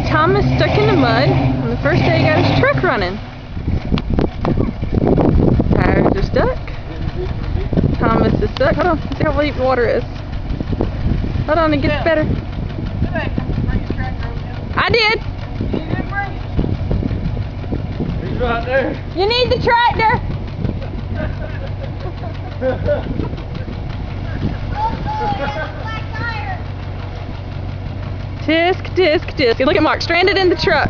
Thomas stuck in the mud on the first day he got his truck running. Tires are stuck. Thomas is stuck. Hold on, let's see how deep the water is. Hold on, it gets better. I did. You didn't bring it. He's right there. You need the tractor. Tisk, tisk, tisk. And look at Mark, stranded in the truck.